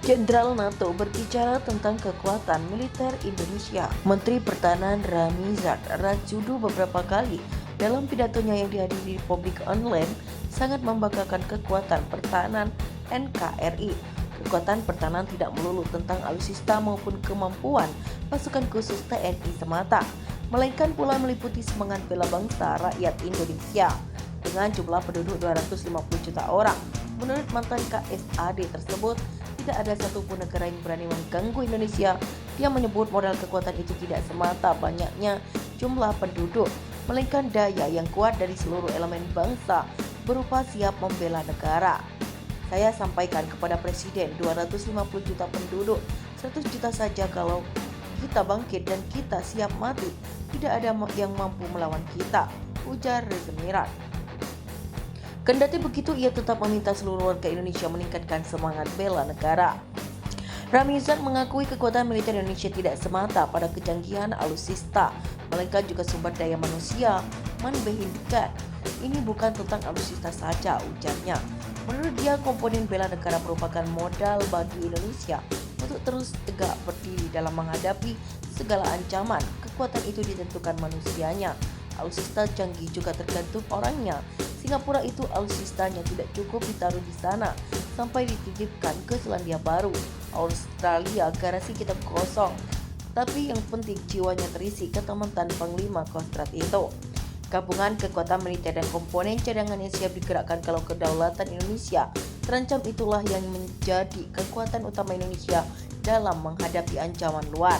Jenderal NATO berbicara tentang kekuatan militer Indonesia. Menteri Pertahanan Ramizat Rajudu beberapa kali dalam pidatonya yang dihadiri di publik online sangat membanggakan kekuatan pertahanan NKRI. Kekuatan pertahanan tidak melulu tentang alutsista maupun kemampuan pasukan khusus TNI semata, melainkan pula meliputi semangat bela bangsa rakyat Indonesia. Dengan jumlah penduduk 250 juta orang, menurut mantan KSAD tersebut, tidak ada satupun negara yang berani mengganggu Indonesia. Dia menyebut modal kekuatan itu tidak semata banyaknya jumlah penduduk, melainkan daya yang kuat dari seluruh elemen bangsa berupa siap membela negara. Saya sampaikan kepada Presiden, 250 juta penduduk, 100 juta saja kalau kita bangkit dan kita siap mati. Tidak ada yang mampu melawan kita, ujar Reza Mirat. Kendati begitu, ia tetap meminta seluruh warga Indonesia meningkatkan semangat bela negara. Ramizat mengakui kekuatan militer Indonesia tidak semata pada kecanggihan alutsista, melainkan juga sumber daya manusia manbehindikan. Ini bukan tentang alutsista saja, ujarnya. Menurut dia, komponen bela negara merupakan modal bagi Indonesia untuk terus tegak berdiri dalam menghadapi segala ancaman. Kekuatan itu ditentukan manusianya. Alutsista canggih juga tergantung orangnya. Singapura itu alutsistanya tidak cukup ditaruh di sana sampai dititipkan ke Selandia Baru. Australia garasi kita kosong, tapi yang penting jiwanya terisi, kata mantan Panglima Kostrat itu. Gabungan kekuatan militer dan komponen cadangan yang siap digerakkan kalau kedaulatan Indonesia terancam, itulah yang menjadi kekuatan utama Indonesia dalam menghadapi ancaman luar.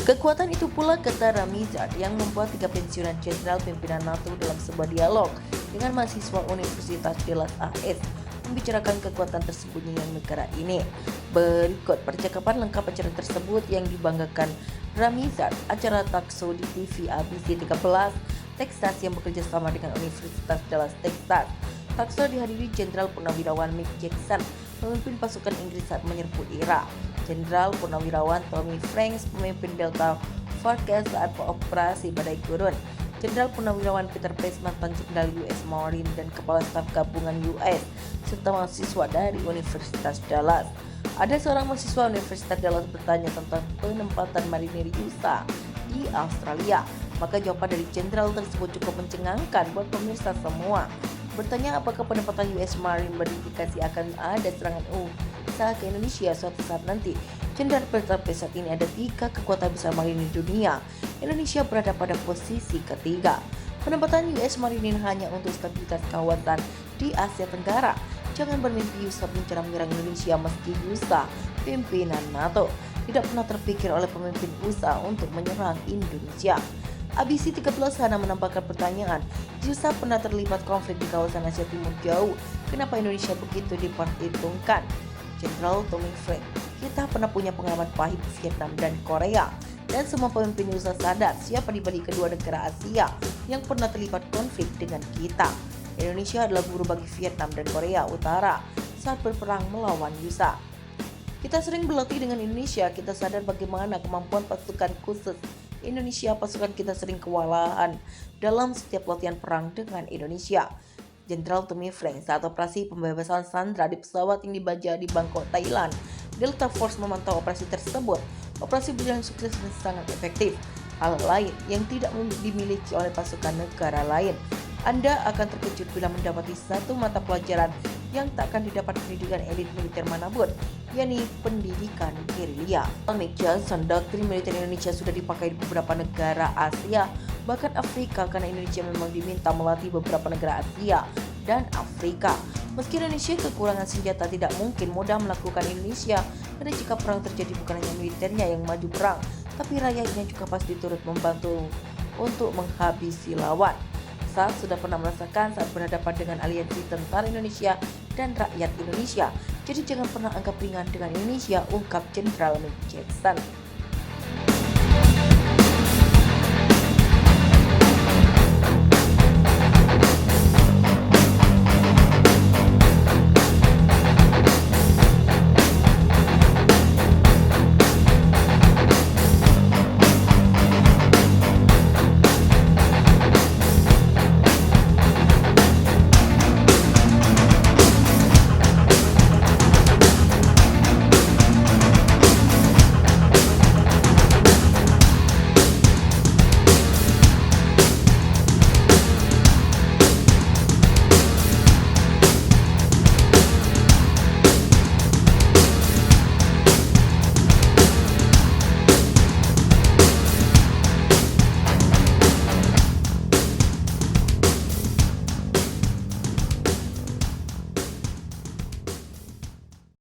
Kekuatan itu pula, kata Ramizat, yang membuat 3 pensiunan jenderal pimpinan NATO dalam sebuah dialog dengan mahasiswa Universitas de las AS membicarakan kekuatan tersembunyi yang negara ini. Berikut percakapan lengkap acara tersebut yang dibanggakan Ramizat, acara talkshow di TV ABC 13 Texas yang bekerja sama dengan Universitas Dallas Texas. Talkshow dihadiri Jenderal Purnawirawan Mick Jackson, pemimpin pasukan Inggris saat menyerbu Irak. Jenderal Purnawirawan Tommy Franks, pemimpin Delta Force saat operasi Badai Gurun. Jenderal Purnawirawan Peter Pace, mantan Jenderal US Marine dan Kepala Staf Gabungan US, serta mahasiswa dari Universitas Dallas. Ada seorang mahasiswa Universitas Dallas bertanya tentang penempatan marinir USA di Australia. Maka jawaban dari jenderal tersebut cukup mencengangkan buat pemirsa semua. Bertanya apakah penempatan US Marine berindikasi akan ada serangan USA ke Indonesia suatu saat nanti. Jenderal Peter Pace, saat ini ada 3 kekuatan besar marinir dunia. Indonesia berada pada posisi ketiga. Penempatan US Marine hanya untuk stabilitas kawasan di Asia Tenggara. Jangan bermimpi USA berencana menyerang Indonesia, meski USA, pimpinan NATO, tidak pernah terpikir oleh pemimpin USA untuk menyerang Indonesia. ABC 13 hanya menambahkan pertanyaan, USA pernah terlibat konflik di kawasan Asia Timur jauh, kenapa Indonesia begitu diperhitungkan? Jenderal Tommy Franks, kita pernah punya pengalaman pahit di Vietnam dan Korea, dan semua pemimpin USA sadar siapa di balik kedua negara Asia yang pernah terlibat konflik dengan kita. Indonesia adalah guru bagi Vietnam dan Korea Utara saat berperang melawan USA. Kita sering berlatih dengan Indonesia, kita sadar bagaimana kemampuan pasukan khusus Indonesia. Pasukan kita sering kewalahan dalam setiap latihan perang dengan Indonesia. Jenderal Tommy Franks, saat operasi pembebasan sandera di pesawat yang dibajak di Bangkok, Thailand, Delta Force memantau operasi tersebut. Operasi berjalan sukses dan sangat efektif. Hal lain yang tidak dimiliki oleh pasukan negara lain. Anda akan terkejut bila mendapati satu mata pelajaran yang tak akan didapat pendidikan elit militer manapun, yakni pendidikan gerilya. Mick Johnson, doktrin militer Indonesia sudah dipakai di beberapa negara Asia, bahkan Afrika, karena Indonesia memang diminta melatih beberapa negara Asia dan Afrika. Meski Indonesia kekurangan senjata, tidak mungkin mudah melakukan Indonesia, karena jika perang terjadi bukan hanya militernya yang maju perang, tapi rakyatnya juga pasti turut membantu untuk menghabisi lawan. Saya sudah pernah merasakan saat berhadapan dengan aliansi tentara Indonesia dan rakyat Indonesia. Jadi jangan pernah anggap ringan dengan Indonesia, ungkap Jenderal Mick Jackson.